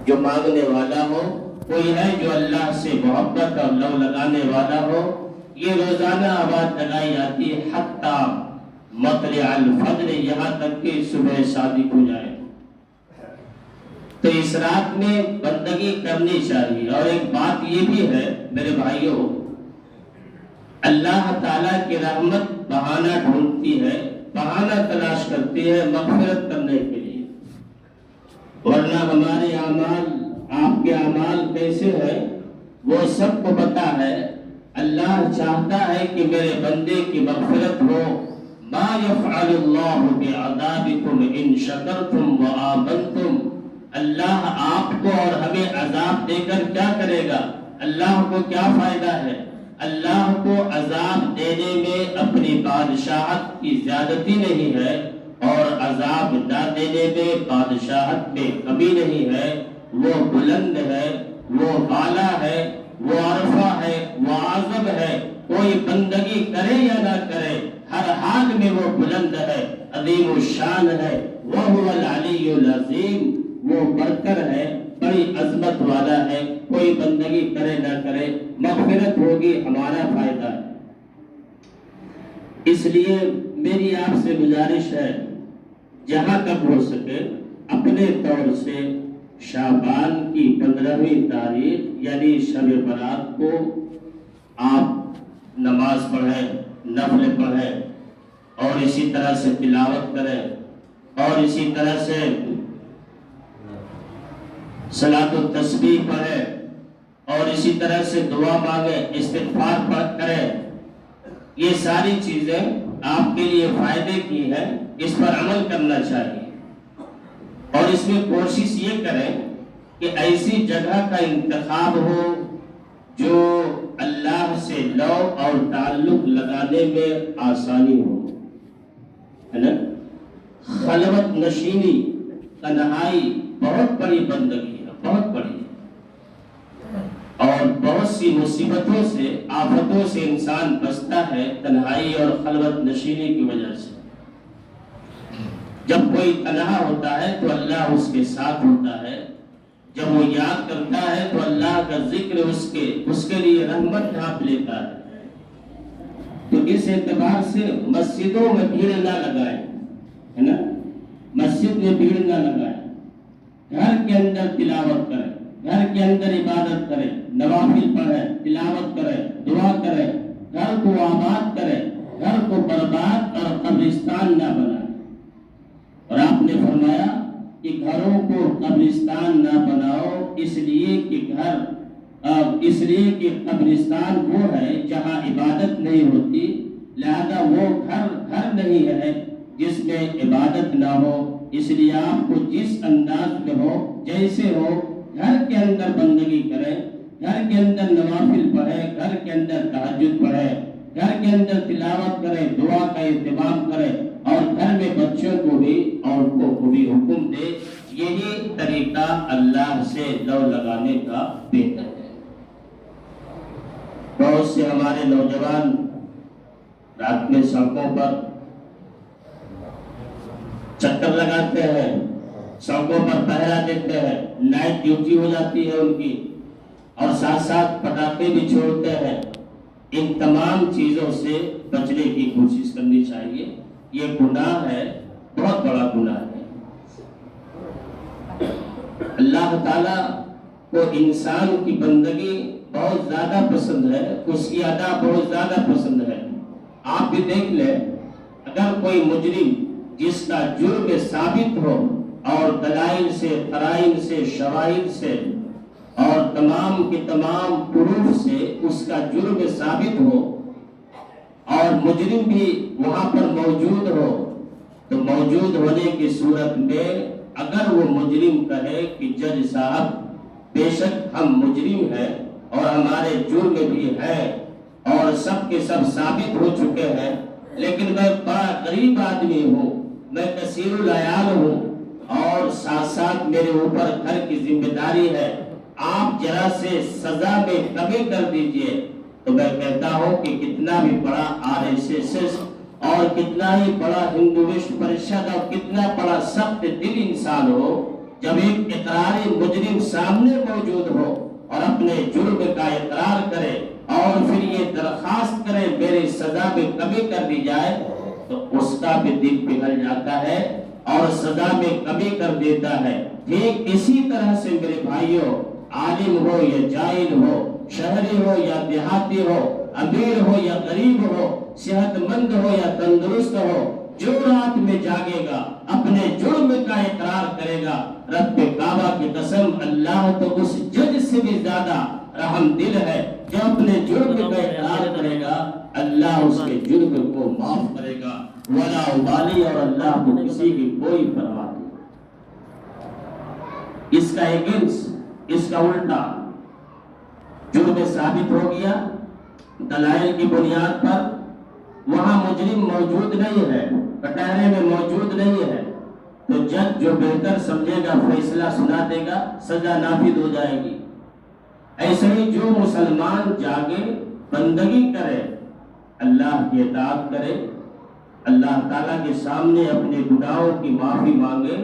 جو مانگنے والا ہو، کوئی ہے جو اللہ سے محبت اور لو لگانے والا ہو، یہ روزانہ آواز لگائی جاتی ہے حتیٰ مطلع الفجر، یہاں تک کہ صبح صادق ہو جائے۔ تو اس رات میں بندگی کرنی چاہیے۔ اور ایک بات یہ بھی ہے میرے بھائیوں، اللہ تعالیٰ کی رحمت بہانہ ڈھونڈتی ہے، بہانہ تلاش کرتی ہے مغفرت کرنے کے لیے، ورنہ ہمارے اعمال، آپ کے اعمال کیسے ہیں وہ سب کو پتا ہے۔ اللہ چاہتا ہے کہ میرے بندے کی مغفرت ہو۔ ما یفعل اللہ بعذابکم ان شکرتم وآمنتم، اللہ آپ کو اور ہمیں عذاب دے کر کیا کرے گا؟ اللہ کو کیا فائدہ ہے؟ اللہ کو عذاب دینے میں اپنی بادشاہت کی زیادتی نہیں ہے، اور عذاب نہ دینے میں بادشاہت میں کمی نہیں ہے۔ وہ بلند ہے، وہ بالا ہے، وہ عرفہ ہے، وہ اعظم ہے۔ کوئی بندگی کرے یا نہ کرے، ہر حال میں وہ بلند ہے، عظیم الشان ہے۔ وَهُوَ الْعَلِيُّ الْعَظِيمُ، وہ برتر ہے، بڑی عظمت والا ہے۔ کوئی بندگی کرے نہ کرے، مغفرت ہوگی، ہمارا فائدہ ہے۔ اس لیے میری آپ سے گزارش ہے، جہاں تک ہو سکے اپنے طور سے شعبان کی 15ویں تاریخ یعنی شب برات کو آپ نماز پڑھیں، نفل پڑھیں، اور اسی طرح سے تلاوت کریں، اور اسی طرح سے صلاۃ التسبیح پڑھیں، اور اسی طرح سے دعا مانگیں، استغفار کریں۔ یہ ساری چیزیں آپ کے لیے فائدے کی ہیں، اس پر عمل کرنا چاہیے، اور اس میں کوشش یہ کریں کہ ایسی جگہ کا انتخاب ہو جو اللہ سے لو اور تعلق لگانے میں آسانی ہو، ہے نا؟ خلوت نشینی، تنہائی بہت بڑی بندگی ہے، بہت بڑی، اور بہت سی مصیبتوں سے، آفتوں سے انسان بچتا ہے تنہائی اور خلوت نشینی کی وجہ سے۔ جب کوئی تنہا ہوتا ہے تو اللہ اس کے ساتھ ہوتا ہے، جب وہ یاد کرتا ہے تو اللہ کا ذکر اس کے لیے رحمت ڈھانپ لیتا ہے۔ تو اس اعتبار سے مسجدوں میں بھیڑ نہ لگائیں، ہے نا؟ مسجد میں بھیڑ نہ لگائیں، گھر کے اندر تلاوت کریں، گھر کے اندر عبادت کریں، نوافل پڑھیں، تلاوت کریں، دعا کریں، گھر کو آباد کریں، گھر کو برباد اور قبرستان نہ بنائیں۔ اور آپ نے فرمایا کہ گھروں کو قبرستان نہ بناؤ، اس لیے کہ قبرستان وہ ہے جہاں عبادت نہیں ہوتی، لہذا وہ گھر نہیں ہے جس میں عبادت نہ ہو۔ اس لیے آپ کو جس انداز میں ہو، جیسے ہو، گھر کے اندر بندگی کریں، گھر کے اندر نوافل پڑھیں، گھر کے اندر تہجد پڑھیں، گھر کے اندر تلاوت کریں، دعا کا اہتمام کریں، اور گھر میں بچوں کو بھی، عورتوں کو بھی حکم دے۔ یہی طریقہ اللہ سے لو لگانے کا بہتر ہے۔ بہت سے ہمارے نوجوان رات میں سڑکوں پر چکر لگاتے ہیں، سڑکوں پر پہرا دیتے ہیں، نائٹ ڈیوٹی ہو جاتی ہے ان کی، اور ساتھ ساتھ پٹاخے بھی چھوڑتے ہیں۔ ان تمام چیزوں سے بچنے کی کوشش کرنی چاہیے۔ یہ گناہ ہے، بہت بڑا گناہ ہے۔ اللہ تعالیٰ کو انسان کی بندگی بہت زیادہ پسند ہے، اس کی ادا بہت زیادہ پسند ہے۔ آپ بھی دیکھ لیں، اگر کوئی مجرم جس کا جرم ثابت ہو اور دلائل سے، قرائن سے، شواہد سے اور تمام کے تمام پروف سے اس کا جرم ثابت ہو، اور مجرم بھی وہاں پر موجود ہو، تو موجود ہونے کی صورت میں اگر وہ مجرم کہے کہ جج صاحب بے شک ہم مجرم ہیں اور ہمارے جرم بھی ہے اور سب کے سب ثابت ہو چکے ہیں، لیکن میں بڑا غریب آدمی ہوں، میں کثیر العیال ہوں، اور ساتھ ساتھ میرے اوپر گھر کی ذمہ داری ہے، آپ ذرا سے سزا میں کمی کر دیجئے، تو میں کہتا ہوں کہ کتنا بھی بڑا RSS اور کتنا ہی بڑا ہندوسٹ پریشد اور کتنا بڑا سخت دل انسان ہو، جب ایک اقرار مجرم سامنے موجود ہو اور اپنے جرم کا اقرار کرے اور پھر یہ درخواست کرے میری سزا میں کمی کر دی جائے تو اس کا بھی دل پگھل جاتا ہے اور سزا میں کمی کر دیتا ہے۔ ٹھیک اسی طرح سے میرے بھائیوں، عالم ہو یا جاہل ہو، شہری ہو یا دیہاتی ہو، امیر ہو یا غریب ہو، صحت مند ہو یا تندرست ہو، جو رات میں جاگے گا اپنے جرم کا اقرار کرے گا، رب کعبہ کی قسم اللہ تو اس جج سے بھی زیادہ رحم دل ہے۔ جو اپنے جرم کا اقرار کرے گا اللہ اس کے جرم کو معاف کرے گا، ولا ابالی، اور اللہ کو کسی کی کوئی پرواہ نہیں۔ اس کا اگینسٹ، اس کا الٹا، جرم ثابت ہو گیا دلائل کی بنیاد پر، وہاں مجرم موجود نہیں ہے، کٹہرے میں موجود نہیں ہے، تو جج جو بہتر سمجھے گا فیصلہ سنا دے گا، سزا نافذ ہو جائے گی۔ ایسے ہی جو مسلمان جاگے، بندگی کرے، اللہ کی اطاعت کرے، اللہ تعالیٰ کے سامنے اپنے گناہوں کی معافی مانگے،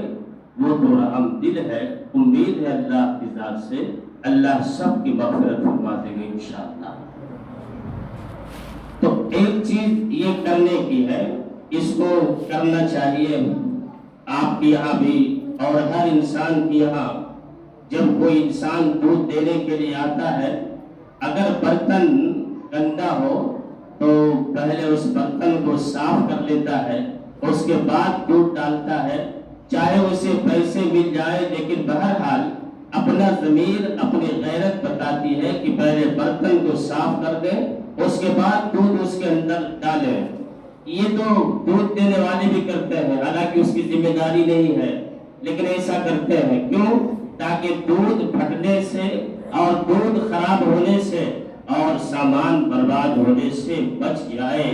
وہ تو رحم دل ہے۔ امید ہے اللہ کی ذات سے اللہ سب کی مغفرت فرما دے گے انشاءاللہ۔ تو ایک چیز یہ کرنے کی ہے، اس کو کرنا چاہیے آپ کے یہاں بھی اور ہر انسان کے یہاں۔ جب کوئی انسان دودھ دینے کے لیے آتا ہے، اگر برتن گندا ہو تو پہلے اس برتن کو صاف کر لیتا ہے، اس کے بعد دودھ ڈالتا ہے، چاہے اسے پیسے مل جائے، لیکن بہرحال اپنا ضمیر، اپنی غیرت بتاتی ہے کہ پہلے برتن کو صاف کر دیں، اس کے بعد دودھ اس کے اندر ڈالیں۔ یہ تو دودھ دینے والے بھی کرتے ہیں، حالانکہ اس کی ذمہ داری نہیں ہے، لیکن ایسا کرتے ہیں کیوں؟ تاکہ دودھ پھٹنے سے اور دودھ خراب ہونے سے اور سامان برباد ہونے سے بچ جائے۔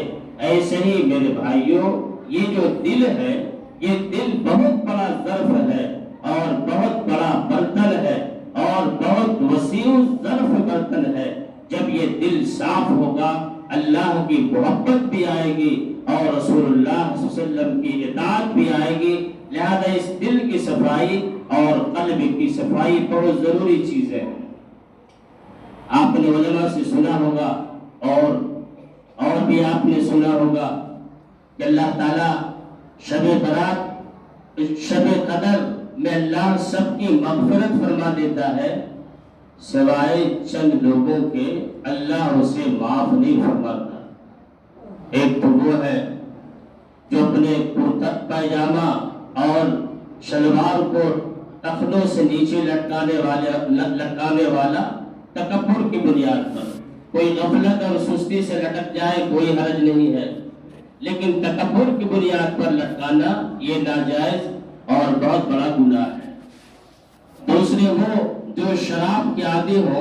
ایسے ہی میرے بھائیوں، یہ جو دل ہے، یہ دل بہت بڑا ظرف ہے اور بہت بڑا برتن ہے اور بہت وسیع ظرف برتن ہے۔ جب یہ دل صاف ہوگا اللہ کی محبت بھی آئے گی اور رسول اللہ صلی اللہ علیہ وسلم کی اطاعت بھی آئے گی۔ لہذا اس دل کی صفائی اور قلب کی صفائی بہت ضروری چیز ہے۔ آپ نے علماء سے سنا ہوگا اور بھی آپ نے سنا ہوگا کہ اللہ تعالیٰ شب برات، شب قدر میں اللہ سب کی مغفرت فرما دیتا ہے، سوائے چند لوگوں کے اللہ اسے معاف نہیں فرماتا۔ ایک تو وہ ہے جو اپنے کرتا پائجامہ اور شلوار کو ٹخنوں سے نیچے لٹکانے والا تکبر کی بنیاد پر، کوئی غفلت اور سستی سے لٹک جائے کوئی حرج نہیں ہے، لیکن تکبر کی بنیاد پر لٹکانا یہ ناجائز اور بہت بڑا گناہ ہے۔ دوسرے وہ جو شراب کے عادی ہو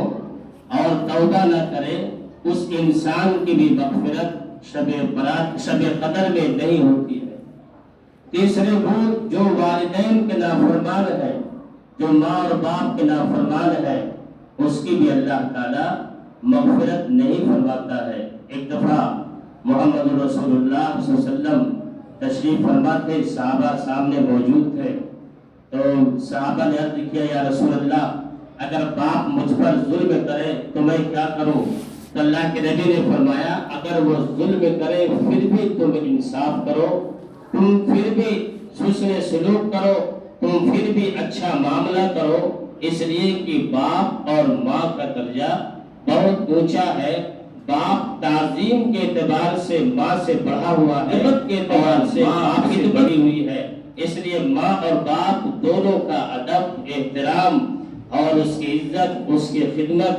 اور توبہ نہ کرے، اس انسان کی بھی مغفرت شب قدر میں نہیں ہوتی ہے۔ تیسرے وہ جو والدین کے نافرمان ہے، جو ماں اور باپ کے نافرمان ہے، اس کی بھی اللہ تعالیٰ مغفرت نہیں فرماتا ہے۔ ایک دفعہ محمد رسول اللہ صلی اللہ علیہ وسلم تشریف فرما تھے، صحابہ سامنے موجود تھے، تو صحابہ نے عرض کیا یا رسول اللہ، اگر باپ مجھ پر ظلم کرے تو میں کیا کروں؟ تو اللہ کے نبی نے فرمایا اگر وہ ظلم کرے پھر بھی تم انصاف کرو، تم پھر بھی حسن سلوک کرو، تم پھر بھی اچھا معاملہ کرو، اس لیے کہ باپ اور ماں کا درجہ بہت اونچا ہے۔ باپ تعظیم کے اعتبار سے ماں سے بڑھا ہوا ہے، عزت کے اعتبار سے باپ سے بڑھی ہوئی ہے، اس لیے ماں اور باپ دونوں کا ادب، احترام اور اس کی عزت، اس کی خدمت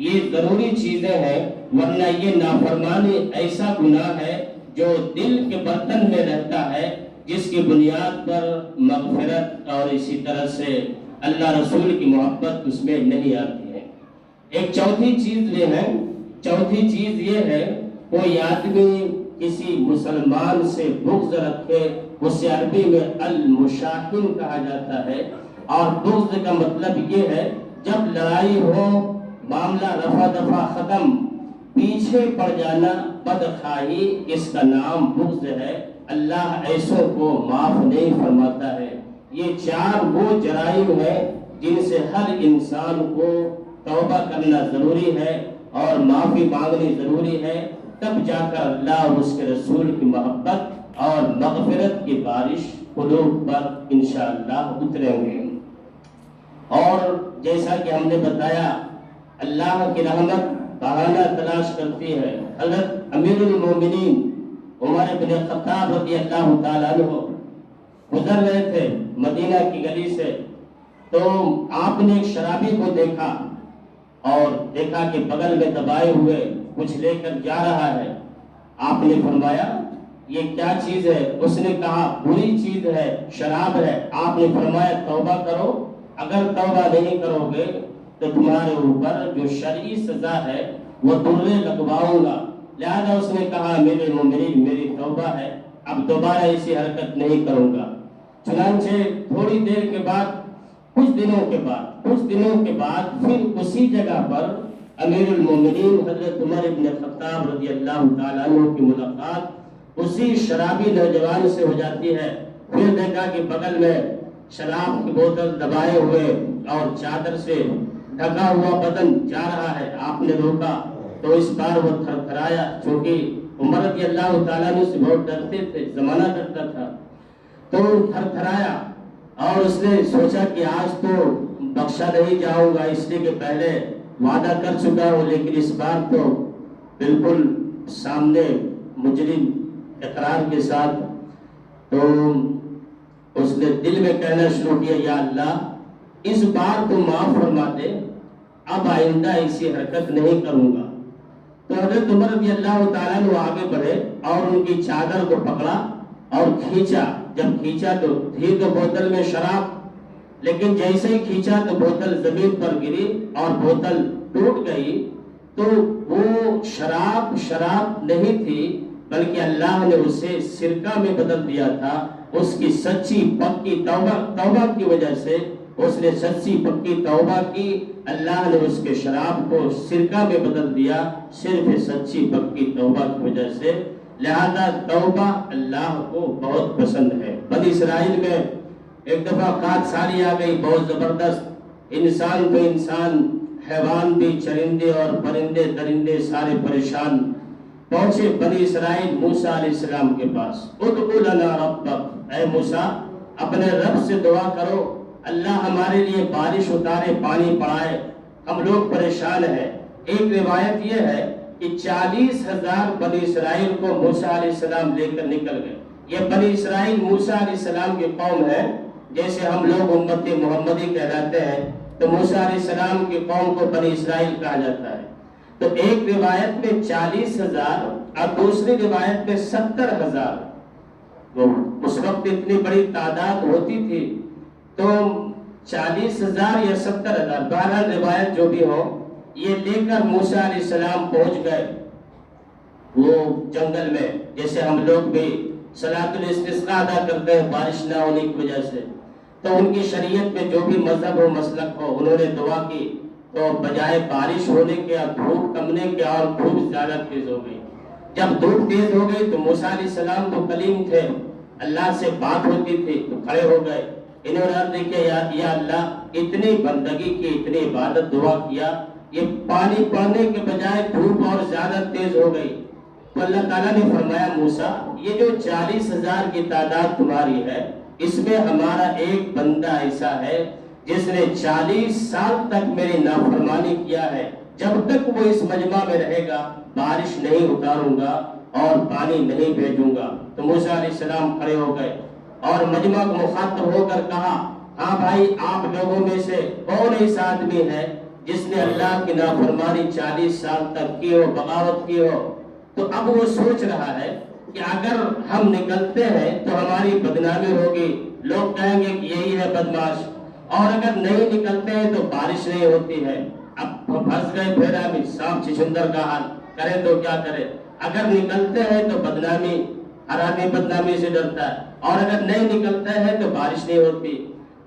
یہ ضروری چیزیں ہیں، ورنہ یہ نافرمانی ایسا گناہ ہے جو دل کے برتن میں رہتا ہے، جس کی بنیاد پر مغفرت اور اسی طرح سے اللہ رسول کی محبت اس میں نہیں آتی ہے۔ ایک چوتھی چیز یہ ہے کوئی آدمی کسی مسلمان سے بغض رکھے، اسے عربی میں المشاحن کہا جاتا ہے، اور بغض کا مطلب یہ ہے جب لڑائی ہو، معاملہ رفع دفع ختم، پیچھے پڑ جانا، بدخواہی، اس کا نام بغض ہے۔ اللہ ایسوں کو معاف نہیں فرماتا ہے۔ یہ 4 وہ جرائم ہیں جن سے ہر انسان کو توبہ کرنا ضروری ہے اور معافی مانگنی ضروری ہے، تب جا کر اللہ اور اس کے رسول کی محبت اور مغفرت کی بارش قلوب پر انشاءاللہ اتریں گے۔ اور جیسا کہ ہم نے بتایا، اللہ کی رحمت بہانہ تلاش کرتی ہے۔ حضرت امیر المومنین عمر بن خطاب رضی اللہ تعالیٰ عنہ گزر رہے تھے مدینہ کی گلی سے، تو آپ نے ایک شرابی کو دیکھا اور دیکھا کہ بغل میں دبائے ہوئے کچھ لے کر جا رہا ہے۔ آپ نے فرمایا یہ کیا چیز ہے؟ اس نے کہا بری چیز ہے، شراب ہے۔ آپ نے فرمایا توبہ کرو، اگر توبہ نہیں کرو گے تو تمہارے اوپر جو شرعی سزا ہے وہ درے لگواؤں گا۔ لہذا اس نے کہا میرے مومنین میری توبہ ہے، اب دوبارہ ایسی حرکت نہیں کروں گا۔ چنانچہ تھوڑی دیر کے بعد کچھ دنوں کے بعد پھر اسی جگہ پر امیر المومنین حضرت عمر بن خطاب رضی اللہ تعالیٰ عنہ کی ملاقات اسی شرابی نوجوان سے ہو جاتی ہے۔ پھر دیکھا کہ بغل میں شراب کی بوتل دبائے ہوئے اور چادر سے ڈھکا ہوا بدن جا رہا ہے۔ آپ نے روکا تو اس بار وہ تھر تھرایا، چونکہ عمر رضی اللہ تعالیٰ عنہ سے بہت ڈرتے تھے، زمانہ ڈرتا تھا، تو تھر تھرایا اور اس نے سوچا کہ آج تو بخشا نہیں جاؤں گا، اس لیے کہ پہلے وعدہ کر چکا ہوں، لیکن اس بار تو بالکل سامنے مجرم اقرار کے ساتھ۔ تو اس نے دل میں کہنا شروع کیا یا اللہ اس بار تو معاف فرما دے، اب آئندہ ایسی حرکت نہیں کروں گا۔ تو حضرت عمر رضی اللہ تعالیٰ عنہ آگے بڑھے اور ان کی چادر کو پکڑا اور کھینچا۔ جب کھینچا تو تھی تو بوتل میں شراب، لیکن جیسے ہی کھینچا تو بوتل زمین پر گری اور بوتل ٹوٹ گئی۔ تو وہ شراب نہیں تھی، بلکہ اللہ نے اسے سرکہ میں بدل دیا تھا۔ اس کی سچی پکی توبہ کی وجہ سے اس نے سچی پکی توبہ کی، اللہ نے اس کے شراب کو سرکہ میں بدل دیا، صرف سچی پکی توبہ کی وجہ سے۔ لہذا توبہ اللہ کو بہت پسند ہے۔ بنی اسرائیل میں ایک دفعہ خاکساری آ گئی بہت زبردست، انسان تو انسان، حیوان بھی، چرندے اور پرندے درندے سارے پریشان۔ پہنچے بنی اسرائیل موسیٰ علیہ السلام کے پاس، ادعو لنا ربک، اے موسیٰ اپنے رب سے دعا کرو، اللہ ہمارے لیے بارش اتارے، پانی پڑائے، ہم لوگ پریشان ہیں۔ ایک روایت یہ ہے کہ 40,000 بنی اسرائیل کو موسیٰ علیہ السلام لے کر نکل گئے۔ یہ بنی اسرائیل موسیٰ علیہ السلام کی قوم ہے، جیسے ہم لوگ امت محمدی کہلاتے ہیں، تو موسیٰ علیہ السلام کی قوم کو بنی اسرائیل کہا جاتا ہے۔ تو ایک روایت میں 40,000 اور دوسری روایت میں 70,000، اس وقت اتنی بڑی تعداد ہوتی تھی، تو 40,000 یا 70,000 بہرحال روایت جو بھی ہو، یہ لے کر موسیٰ علیہ السلام پہنچ گئے وہ جنگل میں، جیسے ہم لوگ بھی صلاۃ الاستسقاء ادا کرتے ہیں بارش نہ ہونے کی وجہ سے۔ تو ان کی شریعت میں جو بھی مذہب ہو مسلک ہو، انہوں نے دعا کی تو بجائے بارش ہونے کے اور دھوپ کمنے کے اور دھوپ زیادہ تیز ہو گئی۔ جب دھوپ تیز ہو گئی تو موسیٰ علیہ السلام تو کلیم تھے، اللہ سے بات ہوتی تھی، تو کھڑے ہو گئے۔ انہوں نے عرض کیا یا اللہ اتنی بندگی کی، اتنی عبادت دعا کیا، یہ پانی پڑنے کے بجائے دھوپ اور زیادہ تیز ہو گئی۔ تو اللہ تعالیٰ نے فرمایا موسیٰ یہ جو 40,000 کی تعداد تمہاری ہے، اس میں ہمارا ایک بندہ ایسا ہے جس نے 40 سال تک میری نافرمانی کیا ہے، جب تک وہ اس مجمع میں رہے گا بارش نہیں اتاروں گا اور پانی نہیں بھیجوں گا۔ تو موسیٰ علیہ السلام کھڑے ہو گئے اور مجمع کو مخاطب ہو کر کہا ہاں بھائی آپ لوگوں میں سے کون ایسا آدمی ہے جس نے اللہ کی نافرمانی 40 سال تک کی ہو، بغاوت کی ہو؟ تو اب وہ سوچ رہا ہے کہ اگر ہم نکلتے ہیں تو ہماری بدنامی ہوگی، لوگ کہیں گے کہ یہی ہے بدماش، اور اگر نہیں نکلتے ہیں تو بارش نہیں ہوتی ہے۔ اب پھنس گئے پھیرا میں، سانپ چھچندر کا حال، کرے تو کیا کرے؟ اگر نکلتے ہیں تو بدنامی، ہر آدمی بدنامی سے ڈرتا ہے، اور اگر نہیں نکلتا ہے تو بارش نہیں ہوتی۔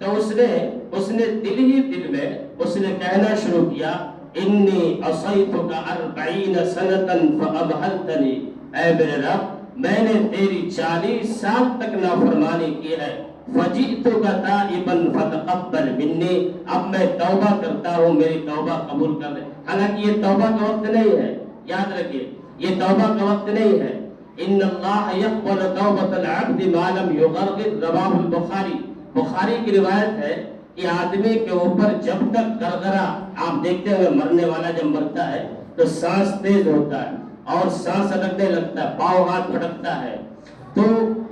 تو اس نے دل ہی دل میں اس نے کہنا شروع کیا انی عصیتک 40 سنۃ فابہلتنی، اے میرے رب میں نے تیری 40 سال تک نافرمانی کی ہے، فجئتک تائبا فتقبل منی، اب میں توبہ کرتا ہوں، میری توبہ قبول کر لے۔ حالانکہ یہ توبہ کا وقت نہیں ہے، یاد رکھیے یہ توبہ کا وقت نہیں ہے۔ ان اللہ یقبل توبۃ العبد ما لم یغرغر، رواہ البخاری، بخاری کی روایت ہے کہ آدمی کے اوپر جب تک گرگرا، آپ دیکھتے ہوئے مرنے والا جب مرتا ہے تو سانس تیز ہوتا ہے اور سانس اٹکنے لگتا ہے، پاؤں ہاتھ پھٹکتا ہے، تو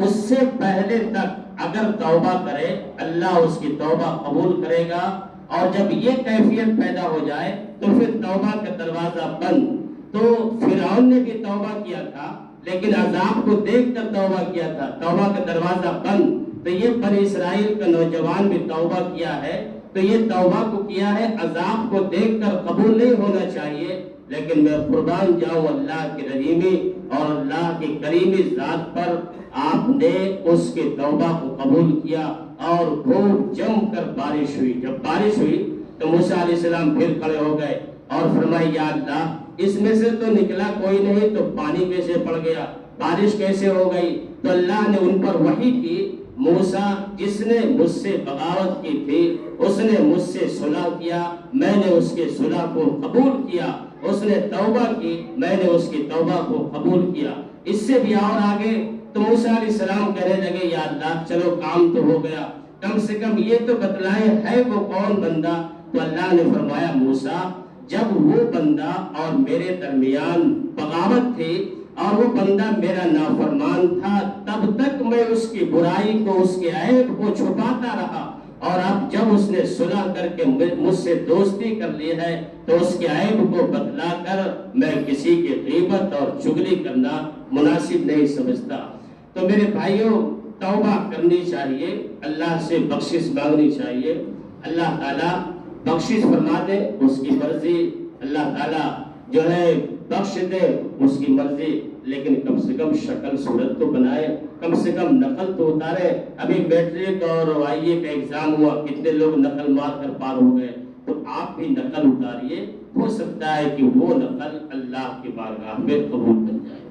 اس سے پہلے تک اگر توبہ کرے اللہ اس کی توبہ قبول کرے گا، اور جب یہ کیفیت پیدا ہو جائے تو پھر توبہ کا دروازہ بند۔ تو فرعون نے بھی توبہ کیا تھا لیکن عذاب کو دیکھ کر توبہ کیا تھا، توبہ کا دروازہ بند۔ تو یہ بنی اسرائیل کا نوجوان بھی توبہ کیا ہے، تو یہ توبہ کو کیا ہے، عذاب کو دیکھ کر قبول نہیں ہونا چاہیے، لیکن میں قربان جاؤں اللہ کی رحیمی اور اللہ کی کریمی ذات پر، آپ نے اس کے توبہ کو قبول کیا اور خوب جم کر بارش ہوئی۔ جب بارش ہوئی تو موسیٰ علیہ السلام پھر کھڑے ہو گئے اور فرمایا یا اللہ اس میں سے تو نکلا کوئی نہیں، تو پانی کیسے پڑ گیا، بارش کیسے ہو گئی؟ تو اللہ نے ان پر وحی کی، موسیٰ جس نے مجھ سے بغاوت کی تھی اس نے مجھ سے صلح کیا، میں نے اس کے صلح کو قبول کیا، اس نے توبہ کی، میں نے اس کی توبہ کو قبول کیا۔ اس سے بھی اور آگے تو موسیٰ علیہ السلام کہنے لگے یا اللہ چلو کام تو ہو گیا، کم سے کم یہ تو بتلائیں ہے وہ کون بندہ؟ تو اللہ نے فرمایا موسیٰ جب وہ بندہ اور میرے درمیان بغاوت تھی اور وہ بندہ میرا نافرمان تھا، تب تک میں اس کی برائی کو، اس کے عیب کو چھپاتا رہا، اور اب جب اس نے صلح کر کے مجھ سے دوستی کر لی ہے تو اس کے عیب کو بتلا کر میں کسی کی غیبت اور چغلی کرنا مناسب نہیں سمجھتا۔ تو میرے بھائیوں توبہ کرنی چاہیے، اللہ سے بخشش مانگنی چاہیے، اللہ تعالیٰ بخشش فرما دے، اس کی مرضی، اللہ تعالیٰ جو ہے بخش دے اس کی مرضی، لیکن کم سے کم شکل صورت تو بنائے، کم سے کم نقل تو اتارے۔ ابھی میٹرک اور آئی اے کا ایگزام ہوا، کتنے لوگ نقل مار کر پار ہو گئے، تو آپ بھی نقل اتاریے، ہو سکتا ہے کہ وہ نقل اللہ کی بارگاہ میں قبول بن جائے۔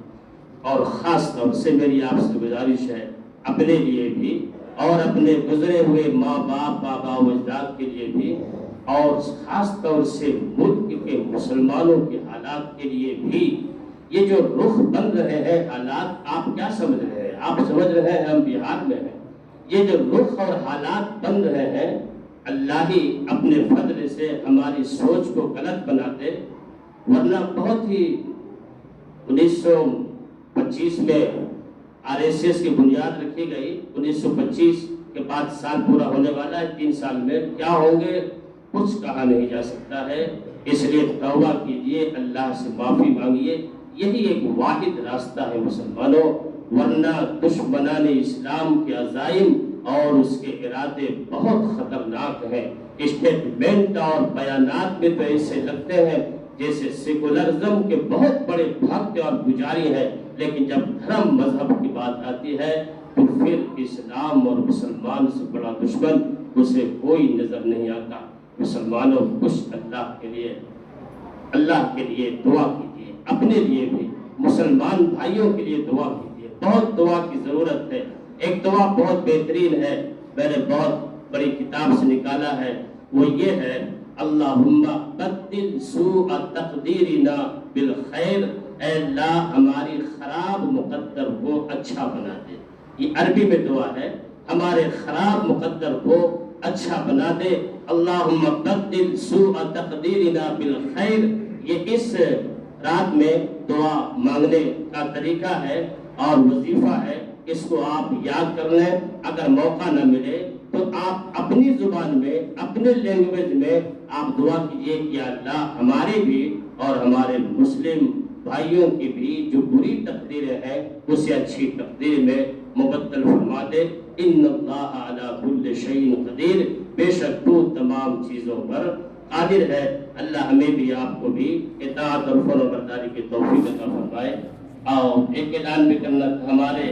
اور خاص طور سے میری آپ سے گزارش ہے اپنے لیے بھی اور اپنے گزرے ہوئے ماں باپ بابا و اجداد کے لیے بھی، اور خاص طور سے ملک کے مسلمانوں کے حالات کے لیے بھی، یہ جو رخ بن رہے ہیں حالات، آپ کیا سمجھ رہے ہیں؟ آپ سمجھ رہے ہیں ہم بہار میں ہیں؟ یہ جو رخ اور حالات بن رہے ہیں، اللہ ہی اپنے فضل سے ہماری سوچ کو غلط بنا دے، ورنہ بہت ہی 1925 میں RSS کی بنیاد رکھی گئی، 1925 کے بعد سال پورا ہونے والا ہے، 3 سال میں کیا ہوں گے کچھ کہا نہیں جا سکتا ہے، اس لیے توبہ کیجیے، اللہ سے معافی مانگیے، یہی ایک واحد راستہ ہے مسلمانوں، ورنہ دشمنان اسلام کے عزائم اور اس کے ارادے بہت خطرناک ہیں۔ اسٹیٹمنٹ اور بیانات میں تو ایسے لگتے ہیں جیسے سیکولرزم کے بہت بڑے بھکت اور پجاری ہیں، لیکن جب دھرم مذہب کی بات آتی ہے تو پھر اسلام اور مسلمان سے بڑا دشمن اسے کوئی نظر نہیں آتا۔ مسلمانوں کچھ اللہ کے لیے دعا کیجیے، اپنے لیے بھی، مسلمان بھائیوں کے لیے دعا کیجیے، بہت دعا کی ضرورت ہے۔ ایک دعا بہت بہترین ہے، میں نے بہت بڑی کتاب سے نکالا ہے، وہ یہ ہے اللہم بدل سوء تقدیرنا بالخیر، اے اللہ ہماری خراب مقدر کو اچھا بنا دے۔ یہ عربی میں دعا ہے، ہمارے خراب مقدر کو اچھا بنا دے۔ اللہم بدل سوء تقدیرنا بالخیر، یہ اس رات میں دعا مانگنے کا طریقہ ہے اور وظیفہ ہے، اس کو آپ یاد کر لیں۔ اگر موقع نہ ملے تو آپ اپنی زبان میں، اپنے لینگویج میں آپ دعا کیجئے کہ اللہ ہمارے بھی اور ہمارے مسلم بھائیوں کی بھی جو بری تقدیریں ہیں اسے اچھی تقدیر میں مبدل فرما دے۔ ان اللہ علی کل شیء قدیر، بے شک تو تمام چیزوں پر قادر ہے۔ اللہ ہمیں بھی آپ کو بھی اطاعت اور فرمانبرداری کی توفیق عطا فرمائے۔ اور ایک اعلان بھی کرنا تھا، ہمارے